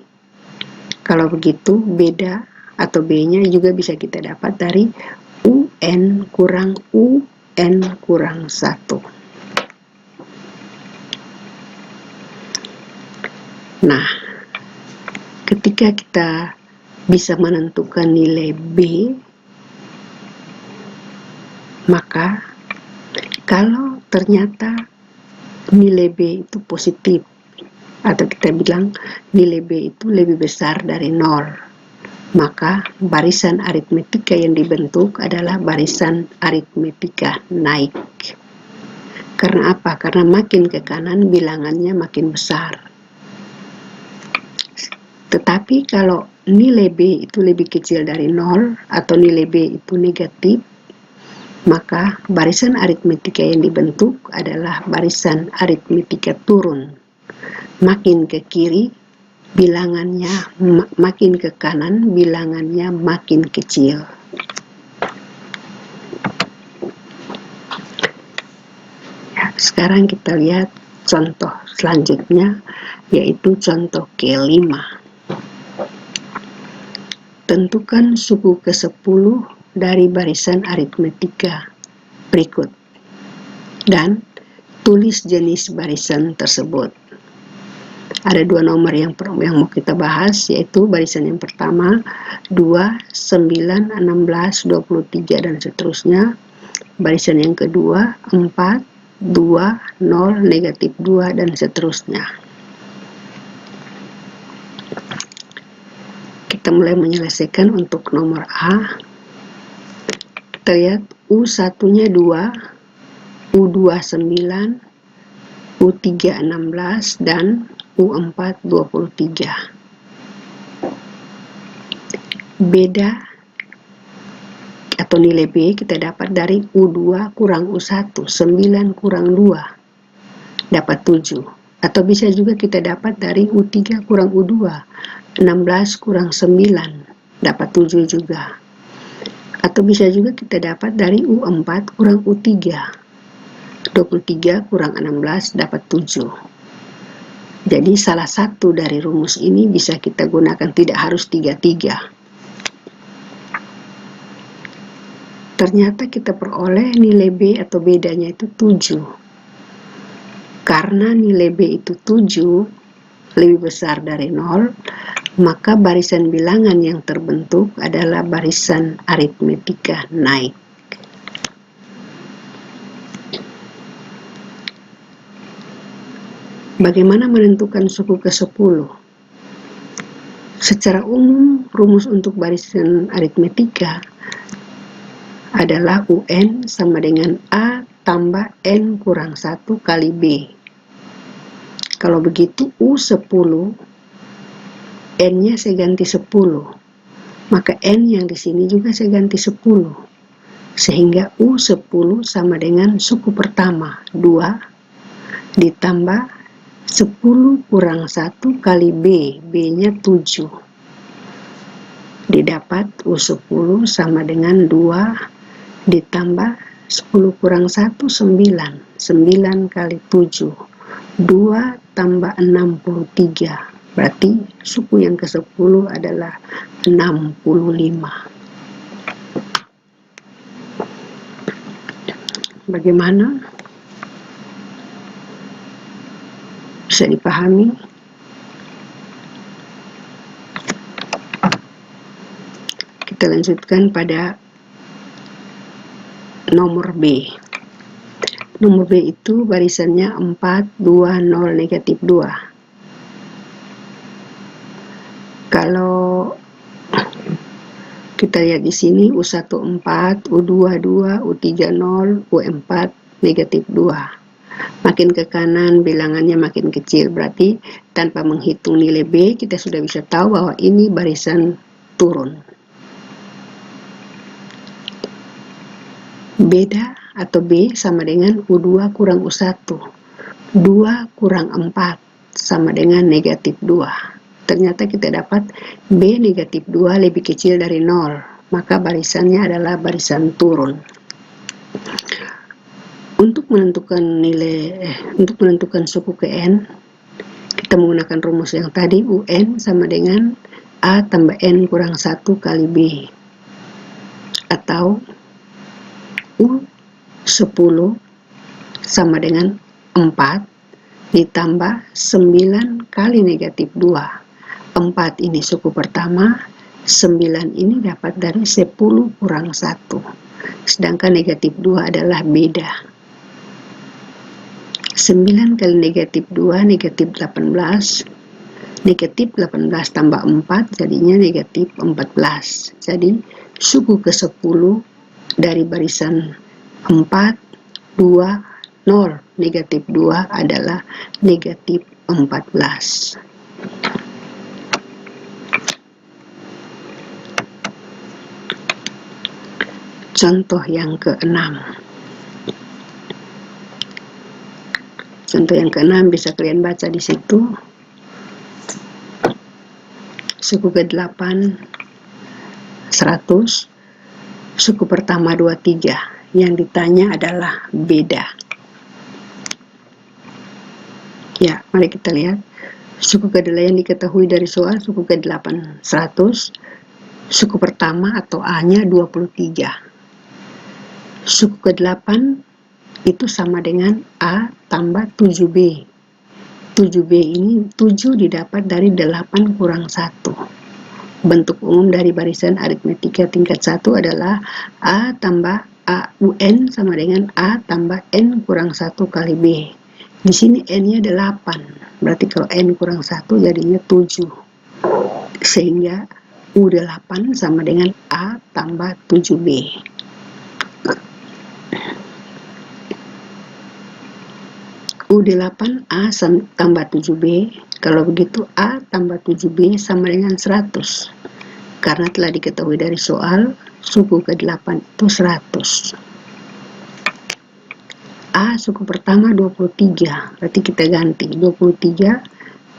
Kalau begitu, beda atau B-nya juga bisa kita dapat dari UN kurang UN kurang 1. Nah, ketika kita bisa menentukan nilai B, maka kalau ternyata nilai B itu positif, atau kita bilang nilai B itu lebih besar dari 0, maka barisan aritmetika yang dibentuk adalah barisan aritmetika naik. Karena apa? Karena makin ke kanan bilangannya makin besar. Tetapi kalau nilai B itu lebih kecil dari 0 atau nilai B itu negatif, maka barisan aritmetika yang dibentuk adalah barisan aritmetika turun. Makin ke kiri bilangannya, makin ke kanan bilangannya makin kecil. Ya, sekarang kita lihat contoh selanjutnya, yaitu contoh ke-5. Tentukan suku ke-10 dari barisan aritmetika berikut dan tulis jenis barisan tersebut. Ada dua nomor yang mau kita bahas, yaitu barisan yang pertama 2, 9, 16, 23, dan seterusnya. Barisan yang kedua 4, 2, 0, negatif 2, dan seterusnya. Kita mulai menyelesaikan untuk nomor A. Kita lihat U1-nya 2, U2 9, U3 16, dan U4 23. Beda atau nilai B kita dapat dari U2 kurang U1, 9 kurang 2, dapat 7. Atau bisa juga kita dapat dari U3 kurang U2, 16 kurang 9, dapat 7 juga. Atau bisa juga kita dapat dari U4 kurang U3, 23 kurang 16 dapat 7. Jadi salah satu dari rumus ini bisa kita gunakan, tidak harus 3-3. Ternyata kita peroleh nilai B atau bedanya itu 7. Karena nilai B itu 7 lebih besar dari 0, maka barisan bilangan yang terbentuk adalah barisan aritmetika naik. Bagaimana menentukan suku ke-10? Secara umum, rumus untuk barisan aritmetika adalah UN sama dengan A tambah N kurang 1 kali B. Kalau begitu U10, N-nya saya ganti 10, maka N yang di sini juga saya ganti 10. Sehingga U10 sama dengan suku pertama, 2, ditambah 10 kurang 1 kali B, B-nya 7. Didapat U10 sama dengan 2 ditambah 10 kurang 1, 9. 9 kali 7, 2 tambah 63. Berarti suku yang ke-10 adalah 65. Bagaimana? Bisa dipahami? Kita lanjutkan pada nomor B. Nomor B itu barisannya 4, 2, 0, negatif 2. Kalau kita lihat di sini U1 4, U2 2, U3 0, U4 negatif 2. Makin ke kanan bilangannya makin kecil, berarti tanpa menghitung nilai B kita sudah bisa tahu bahwa ini barisan turun. Beda atau B sama dengan U2 kurang U1, 2 kurang 4 sama dengan negatif 2. Ternyata kita dapat B negatif 2 lebih kecil dari 0, maka barisannya adalah barisan turun. Untuk menentukan suku ke N, kita menggunakan rumus yang tadi, UN sama dengan A tambah N kurang 1 kali B, atau U10 sama dengan 4 ditambah 9 kali negatif 2. 4 ini suku pertama, 9 ini dapat dari 10 kurang 1, sedangkan negatif 2 adalah beda. 9 kali negatif 2 negatif 18, negatif 18 tambah 4 jadinya negatif 14. Jadi suku ke-10 dari barisan 4, 2, 0, negatif 2 adalah negatif 14. Contoh yang ke-6. Contoh yang ke-6 bisa kalian baca di situ. Suku ke-8 100, suku pertama 23. Yang ditanya adalah beda. Ya, mari kita lihat. Suku ke-8 yang diketahui dari soal, suku ke-8 100, suku pertama atau A-nya 23. Suku ke-8 itu sama dengan A tambah 7B. 7B ini 7 didapat dari 8 kurang 1. Bentuk umum dari barisan aritmetika tingkat 1 adalah A tambah A UN sama dengan A tambah N kurang 1 kali B. Di sini N-nya 8, berarti kalau N kurang 1 jadinya 7. Sehingga U8 sama dengan A tambah 7B. U8 A tambah 7B, Kalau begitu A tambah 7B sama dengan 100. Karena telah diketahui dari soal, suku ke-8 itu 100. A suku pertama 23, berarti kita ganti 23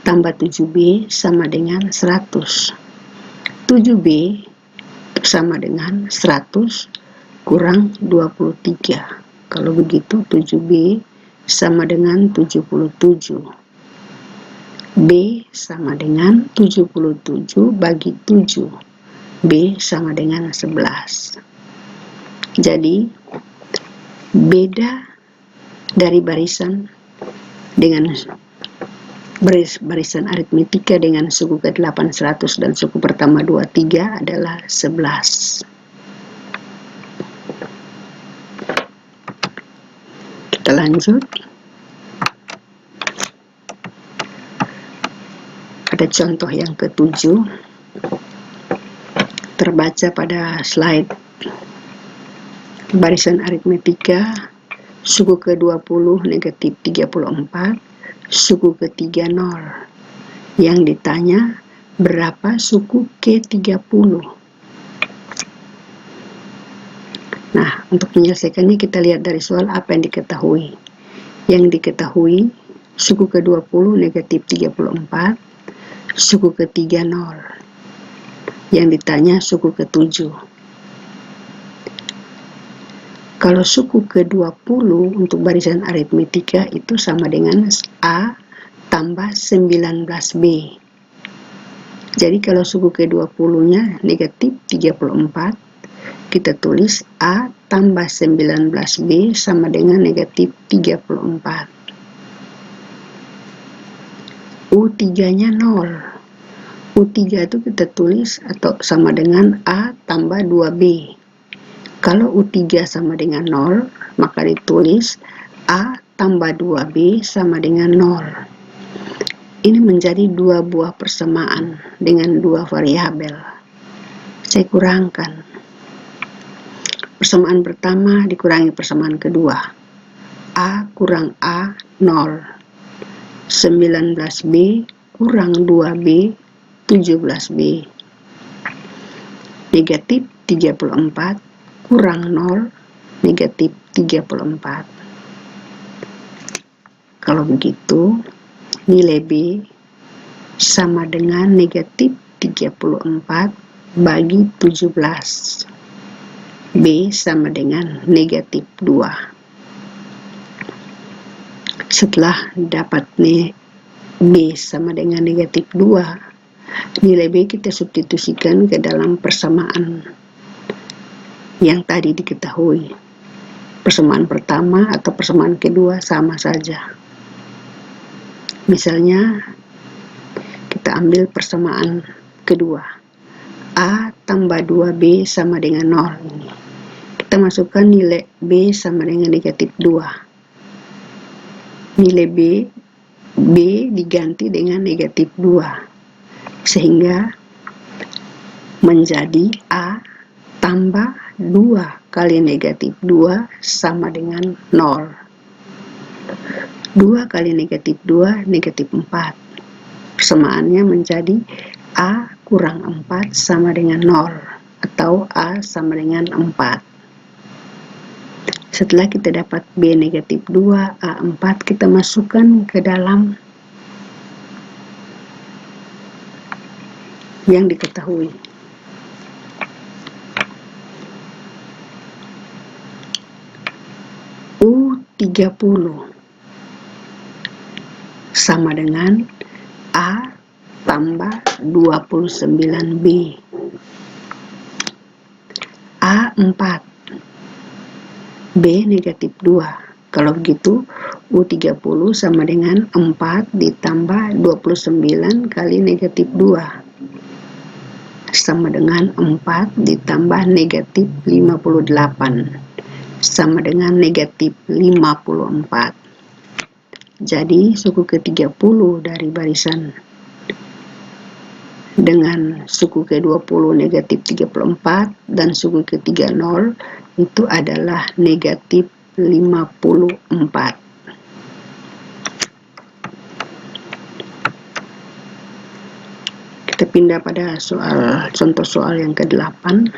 tambah 7B sama dengan 100. 7B sama dengan 100 kurang 23. Kalau begitu 7B sama dengan 77. B sama dengan 77 bagi 7. B sama dengan 11. Jadi beda dari barisan dengan barisan aritmetika dengan suku ke-8 100 dan suku pertama 23 adalah 11. Kita lanjut. Ada contoh yang ke-7 terbaca pada slide. Barisan aritmetika suku ke-20 negatif 34, suku ke-3 0. Yang ditanya berapa suku ke-30. Nah, untuk menyelesaikannya kita lihat dari soal apa yang diketahui. Yang diketahui suku ke-20 negatif 34, suku ke-3 0. Yang ditanya suku ke-7. Kalau suku ke-20 untuk barisan aritmetika itu sama dengan A tambah 19B. Jadi kalau suku ke-20-nya negatif 34, kita tulis A tambah 19B sama dengan negatif 34. U3-nya 0. U3 itu kita tulis atau sama dengan A tambah 2B. Kalau U3 sama dengan 0, maka ditulis A tambah 2B sama dengan 0. Ini menjadi dua buah persamaan dengan dua variabel. Saya kurangkan. Persamaan pertama dikurangi persamaan kedua. A kurang A 0. 19B kurang 2B 17B. Negatif 34 kurang 0 negatif 34. Kalau begitu nilai B sama dengan negatif 34 bagi 17. B sama dengan negatif 2. Setelah dapat B sama dengan negatif 2, nilai B kita substitusikan ke dalam persamaan yang tadi diketahui. Persamaan pertama atau persamaan kedua sama saja. Misalnya kita ambil persamaan kedua. A tambah 2B sama dengan 0 ini. Kita masukkan nilai B sama dengan negatif 2. Nilai B diganti dengan negatif 2. Sehingga menjadi A tambah 2 kali negatif 2 sama dengan 0. 2 kali negatif 2 negatif 4. Persamaannya menjadi A kurang 4 sama dengan 0 atau A sama dengan 4. Setelah kita dapat B negatif 2, A4 kita masukkan ke dalam yang diketahui. U30 sama dengan A tambah 29B. A4 B negatif 2. Kalau begitu U30 sama dengan 4 ditambah 29 kali negatif 2 sama dengan 4 ditambah negatif 58 sama dengan negatif 54. Jadi suku ke-30 dari barisan dengan suku ke-20 negatif 34 dan suku ke-30 itu adalah negatif 54. Kita pindah pada contoh soal yang ke-8.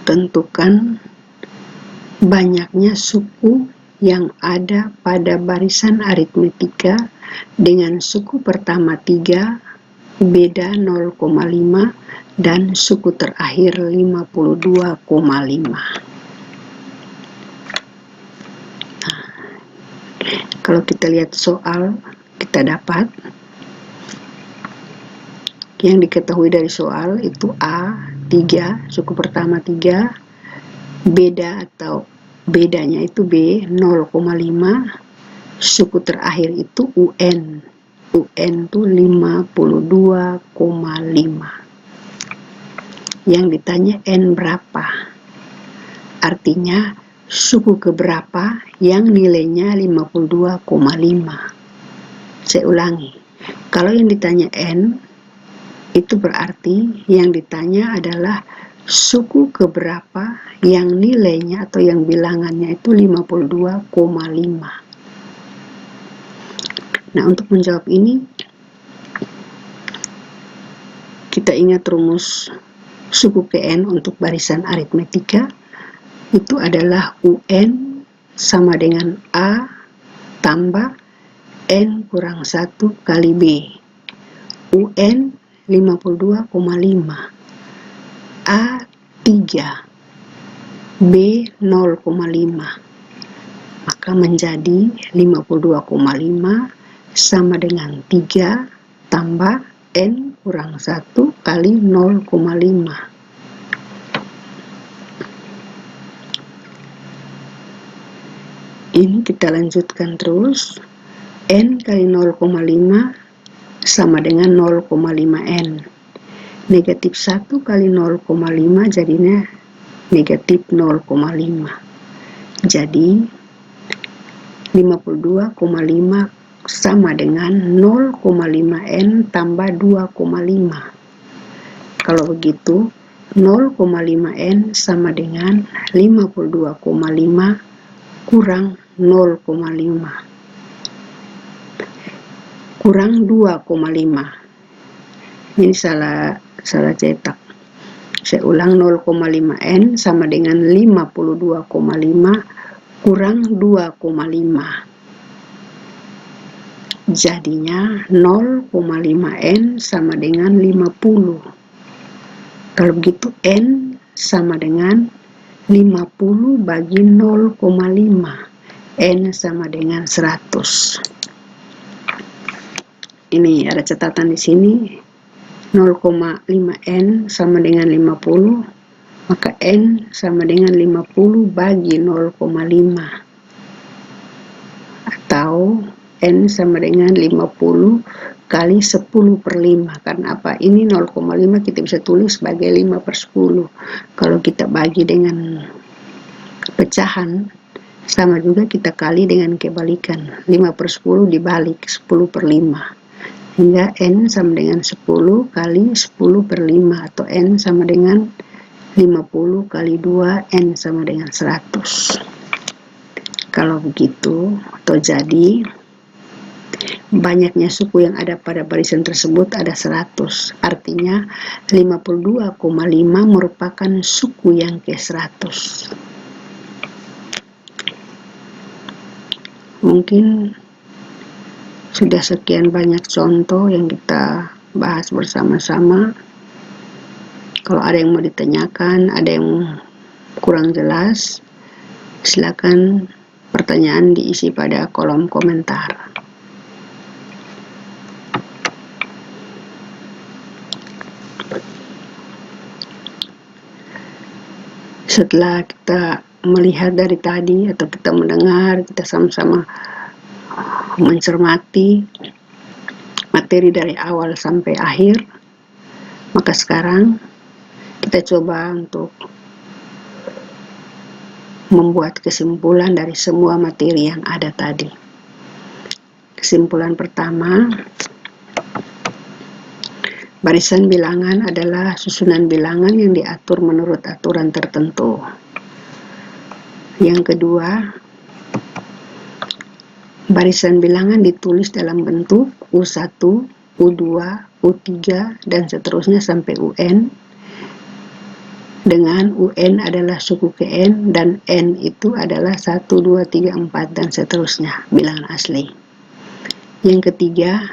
Tentukan banyaknya suku yang ada pada barisan aritmetika dengan suku pertama 3, beda 0,5, dan suku terakhir 52,5. Kalau kita lihat soal, kita dapat yang diketahui dari soal itu A 3, suku pertama 3, beda atau bedanya itu B 0,5, suku terakhir itu UN itu 52,5. Yang ditanya N berapa, artinya suku keberapa yang nilainya 52,5. Saya ulangi, kalau yang ditanya N, itu berarti yang ditanya adalah suku keberapa yang nilainya atau yang bilangannya itu 52,5. Nah, untuk menjawab ini, kita ingat rumus suku PN untuk barisan aritmetika, itu adalah UN sama dengan A tambah N kurang 1 kali B. UN 52,5, A 3, B 0,5, maka menjadi 52,5 sama dengan 3 tambah N kurang 1 kali 0,5. Ini kita lanjutkan terus. N kali 0,5 sama dengan 0,5N. Negatif 1 kali 0,5 jadinya negatif 0,5. Jadi 52,5 sama dengan 0,5N tambah 2,5. Kalau begitu 0,5N sama dengan 52,5 kurang 0,5 kurang 2,5. Ini salah cetak. Saya ulang, 0,5N sama dengan 52,5 kurang 2,5. Jadinya 0,5N sama dengan 50. Kalau begitu N sama dengan 50 bagi 0,5. N sama dengan 100. Ini ada catatan di sini, 0,5N sama dengan 50, maka N sama dengan 50 bagi 0,5, atau N sama dengan 50 kali 10/5. Karena apa? Ini 0,5 kita bisa tulis sebagai 5/10. Kalau kita bagi dengan pecahan, sama juga kita kali dengan kebalikan, 5/10 dibalik 10/5. Hingga N sama dengan 10 kali 10/5, atau N sama dengan 50 kali 2, N sama dengan 100. Kalau begitu, atau jadi, banyaknya suku yang ada pada barisan tersebut ada 100. Artinya 52,5 merupakan suku yang ke-100. Mungkin sudah sekian banyak contoh yang kita bahas bersama-sama. Kalau ada yang mau ditanyakan, ada yang kurang jelas, silakan pertanyaan diisi pada kolom komentar. Setelah kita melihat dari tadi, atau kita mendengar, kita sama-sama mencermati materi dari awal sampai akhir, maka sekarang kita coba untuk membuat kesimpulan dari semua materi yang ada tadi. Kesimpulan pertama, barisan bilangan adalah susunan bilangan yang diatur menurut aturan tertentu. Yang kedua, Barisan bilangan ditulis dalam bentuk U1, U2, U3, dan seterusnya sampai UN, dengan UN adalah suku ke N dan N itu adalah 1, 2, 3, 4 dan seterusnya, bilangan asli. Yang ketiga,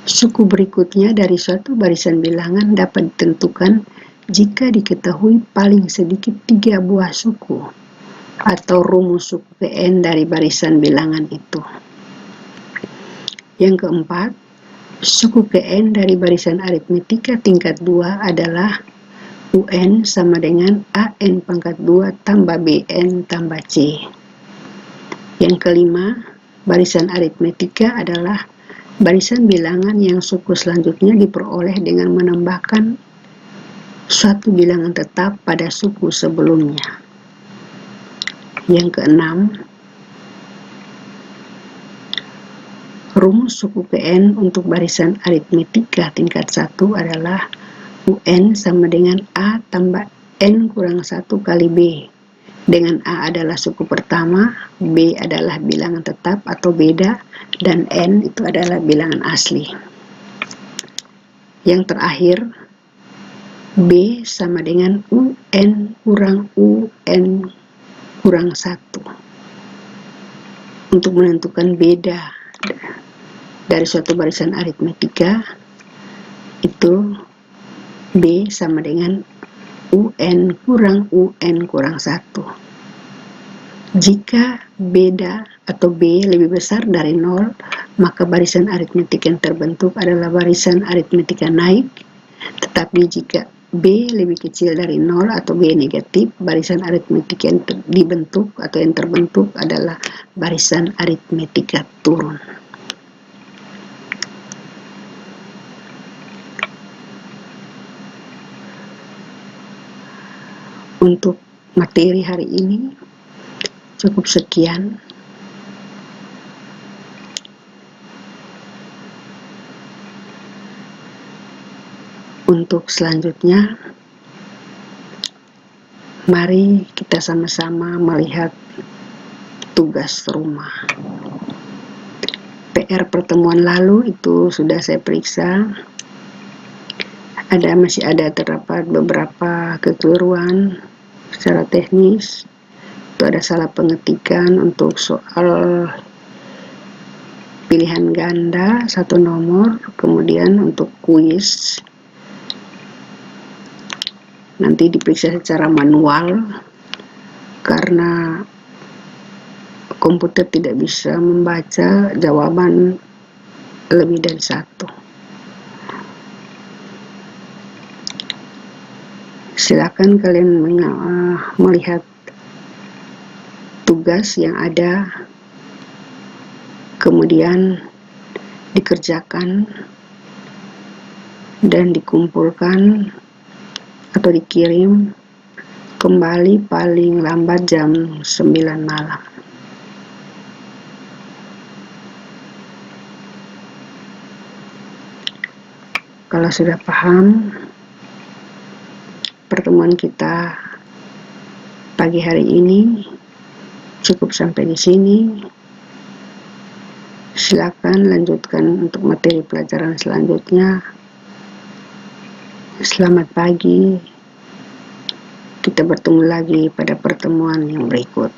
suku berikutnya dari suatu barisan bilangan dapat ditentukan jika diketahui paling sedikit 3 buah suku atau rumus suku ke N dari barisan bilangan itu. Yang keempat, suku ke N dari barisan aritmetika tingkat 2 adalah UN sama dengan AN pangkat 2 tambah BN tambah C. Yang kelima, barisan aritmetika adalah barisan bilangan yang suku selanjutnya diperoleh dengan menambahkan suatu bilangan tetap pada suku sebelumnya. Yang keenam, rumus suku PN untuk barisan aritmetika tingkat 1 adalah UN sama dengan A tambah N kurang 1 kali B, dengan A adalah suku pertama, B adalah bilangan tetap atau beda, dan N itu adalah bilangan asli. Yang terakhir, B sama dengan UN kurang UN kurang 1. Untuk menentukan beda dari suatu barisan aritmetika, itu B sama dengan UN kurang UN kurang 1. Jika beda atau B lebih besar dari 0, maka barisan aritmetika yang terbentuk adalah barisan aritmetika naik. Tetapi jika B lebih kecil dari 0 atau B negatif, barisan aritmetika yang dibentuk atau yang terbentuk adalah barisan aritmetika turun. Untuk materi hari ini cukup sekian. Untuk selanjutnya, mari kita sama-sama melihat tugas rumah. PR pertemuan lalu itu sudah saya periksa. Masih ada terdapat beberapa kekeliruan secara teknis. Itu ada salah pengetikan untuk soal pilihan ganda 1 nomor, kemudian untuk kuis nanti diperiksa secara manual karena komputer tidak bisa membaca jawaban lebih dari 1. Silakan kalian melihat tugas yang ada, kemudian dikerjakan dan dikumpulkan atau dikirim kembali paling lambat jam 9 malam. Kalau sudah paham, pertemuan kita pagi hari ini cukup sampai di sini. Silakan lanjutkan untuk materi pelajaran selanjutnya. Selamat pagi. Kita bertemu lagi pada pertemuan yang berikut.